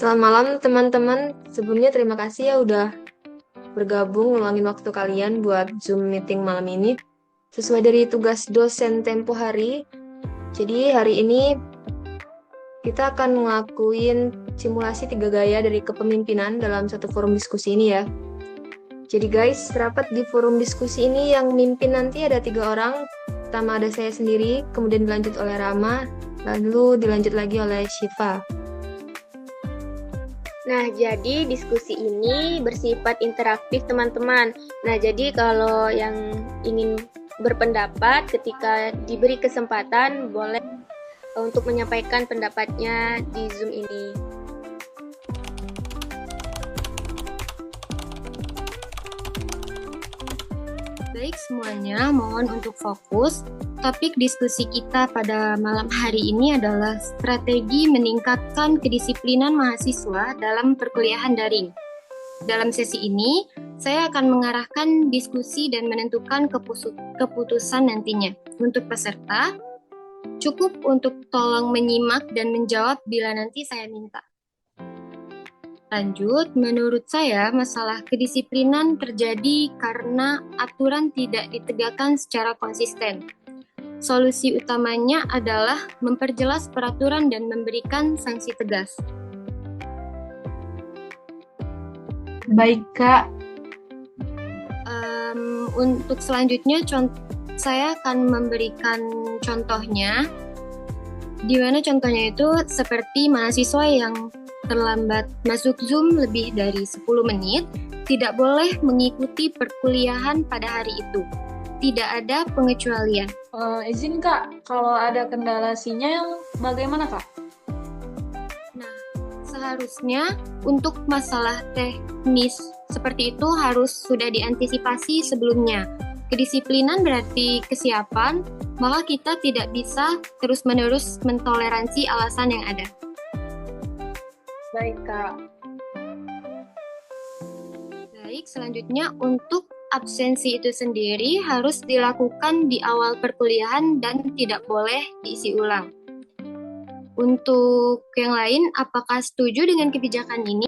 Selamat malam teman-teman. Sebelumnya terima kasih ya udah bergabung ngeluangin waktu kalian buat Zoom meeting malam ini. Sesuai dari tugas dosen tempo hari. Jadi hari ini kita akan ngelakuin simulasi 3 gaya dari kepemimpinan dalam satu forum diskusi ini ya. Jadi guys, rapat di forum diskusi ini yang mimpin nanti ada 3 orang. Pertama ada saya sendiri, kemudian dilanjut oleh Rama, lalu dilanjut lagi oleh Syifa. Nah, jadi diskusi ini bersifat interaktif, teman-teman. Nah, jadi kalau yang ingin berpendapat ketika diberi kesempatan, boleh untuk menyampaikan pendapatnya di Zoom ini. Baik semuanya, mohon untuk fokus. Topik diskusi kita pada malam hari ini adalah strategi meningkatkan kedisiplinan mahasiswa dalam perkuliahan daring. Dalam sesi ini, saya akan mengarahkan diskusi dan menentukan keputusan nantinya. Untuk peserta, cukup untuk tolong menyimak dan menjawab bila nanti saya minta. Lanjut, menurut saya masalah kedisiplinan terjadi karena aturan tidak ditegakkan secara konsisten. Solusi utamanya adalah memperjelas peraturan dan memberikan sanksi tegas. Baik, Kak. Untuk selanjutnya, saya akan memberikan contohnya, di mana contohnya itu seperti mahasiswa yang terlambat masuk Zoom lebih dari 10 menit, tidak boleh mengikuti perkuliahan pada hari itu. Tidak ada pengecualian. Izin Kak, kalau ada kendala sinyal, bagaimana Kak? Nah, seharusnya untuk masalah teknis seperti itu harus sudah diantisipasi sebelumnya. Kedisiplinan berarti kesiapan, maka kita tidak bisa terus-menerus mentoleransi alasan yang ada. Baik Kak. Baik, selanjutnya untuk absensi itu sendiri harus dilakukan di awal perkuliahan dan tidak boleh diisi ulang. Untuk yang lain, apakah setuju dengan kebijakan ini?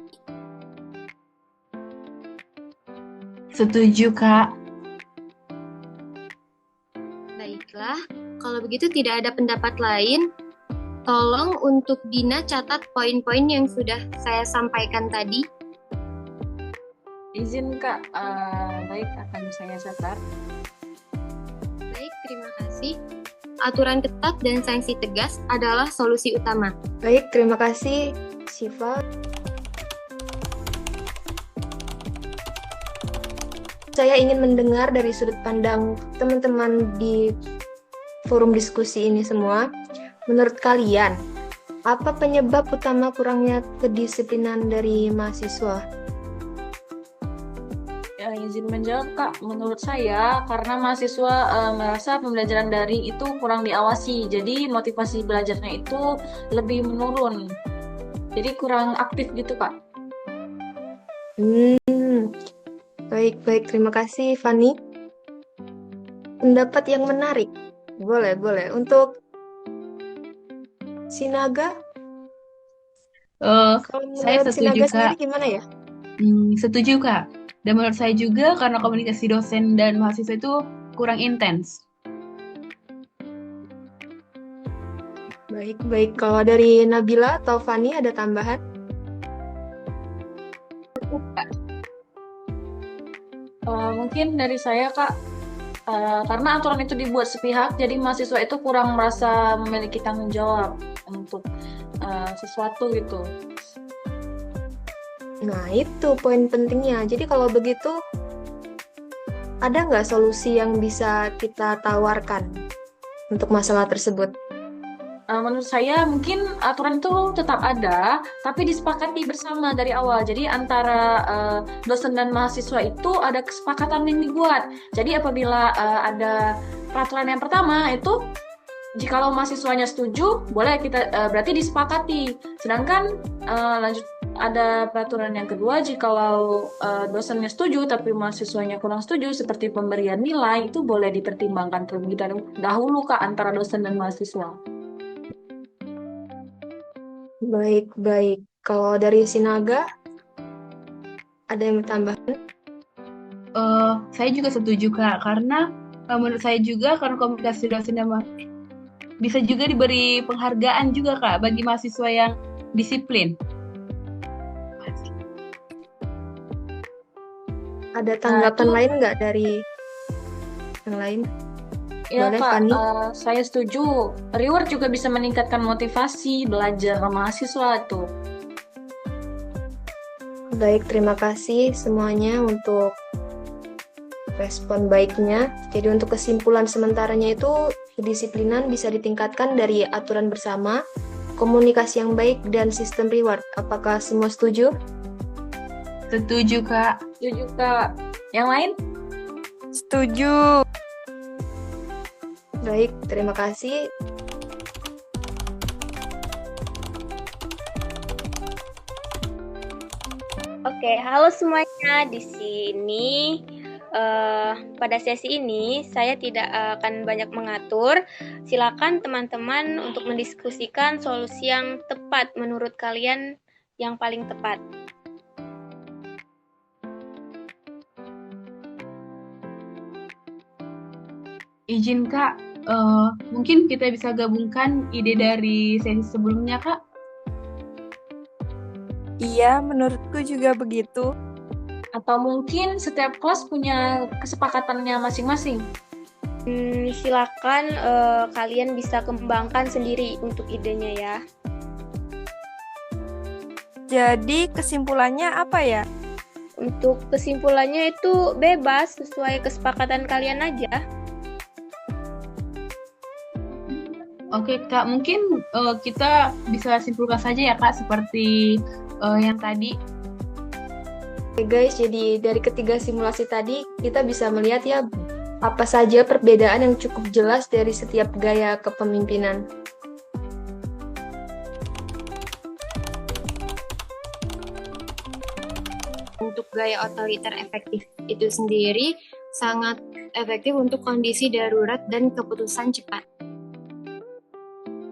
Setuju Kak. Baiklah, kalau begitu tidak ada pendapat lain. Tolong untuk Dina catat poin-poin yang sudah saya sampaikan tadi. Izin Kak, baik akan saya catat. Baik, terima kasih. Aturan ketat dan sanksi tegas adalah solusi utama. Baik, terima kasih Syifa. Saya ingin mendengar dari sudut pandang teman-teman di forum diskusi ini semua. Menurut kalian, apa penyebab utama kurangnya kedisiplinan dari mahasiswa? Izin menjawab Kak, menurut saya karena mahasiswa merasa pembelajaran daring itu kurang diawasi, jadi motivasi belajarnya itu lebih menurun, jadi kurang aktif gitu Kak. Baik, terima kasih Fani. Pendapat yang menarik, boleh. Untuk Sinaga, kalau Saya menurut setuju Sinaga Kak. sendiri gimana ya? Setuju Kak. Dan menurut saya juga karena komunikasi dosen dan mahasiswa itu kurang intens. Baik. Kalau dari Nabila atau Fani ada tambahan? Mungkin dari saya Kak, karena aturan itu dibuat sepihak, jadi mahasiswa itu kurang merasa memiliki tanggung jawab untuk sesuatu gitu. Nah, itu poin pentingnya. Jadi kalau begitu, ada nggak solusi yang bisa kita tawarkan untuk masalah tersebut? Menurut saya mungkin aturan itu tetap ada, tapi disepakati bersama dari awal. Jadi antara dosen dan mahasiswa itu ada kesepakatan yang dibuat. Jadi apabila ada peraturan yang pertama itu, jikalau mahasiswanya setuju, boleh kita berarti disepakati. Sedangkan lanjut ada peraturan yang kedua, jikalau dosennya setuju tapi mahasiswanya kurang setuju, seperti pemberian nilai, itu boleh dipertimbangkan terlebih dahulu Kak antara dosen dan mahasiswa. Baik. Kalau dari Sinaga, ada yang ditambahkan? Saya juga setuju Kak, karena menurut saya juga karena komunikasi dosen dan bisa juga diberi penghargaan juga Kak bagi mahasiswa yang disiplin. Ada tanggapan itu- lain nggak dari yang lain? Ya Boleh, Kak, Fani? saya setuju. Reward juga bisa meningkatkan motivasi belajar mahasiswa tuh. Baik, terima kasih semuanya untuk respon baiknya. Jadi untuk kesimpulan sementaranya itu, kedisiplinan bisa ditingkatkan dari aturan bersama, komunikasi yang baik, dan sistem reward. Apakah semua setuju? Setuju Kak. Setuju Kak. Yang lain? Setuju. Baik, terima kasih. Oke, halo semuanya. Di sini pada sesi ini saya tidak akan banyak mengatur. Silakan teman-teman untuk mendiskusikan solusi yang tepat menurut kalian yang paling tepat. Izin Kak, mungkin kita bisa gabungkan ide dari sesi sebelumnya Kak. Iya, menurutku juga begitu. Atau mungkin setiap kelas punya kesepakatannya masing-masing. Silakan kalian bisa kembangkan sendiri untuk idenya ya. Jadi kesimpulannya apa ya? Untuk kesimpulannya itu bebas sesuai kesepakatan kalian aja. Oke Kak, mungkin kita bisa simpulkan saja ya Kak, seperti yang tadi. Oke guys, jadi dari ketiga simulasi tadi, kita bisa melihat ya apa saja perbedaan yang cukup jelas dari setiap gaya kepemimpinan. Untuk gaya otoriter efektif itu sendiri sangat efektif untuk kondisi darurat dan keputusan cepat.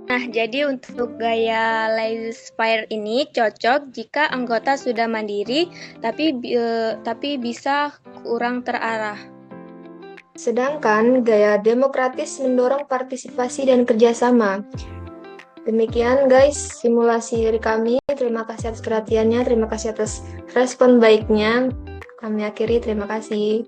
Nah, jadi untuk gaya laissez-faire ini cocok jika anggota sudah mandiri tapi bisa kurang terarah. Sedangkan gaya demokratis mendorong partisipasi dan kerjasama. Demikian guys, simulasi dari kami. Terima kasih atas perhatiannya, terima kasih atas respon baiknya. Kami akhiri, terima kasih.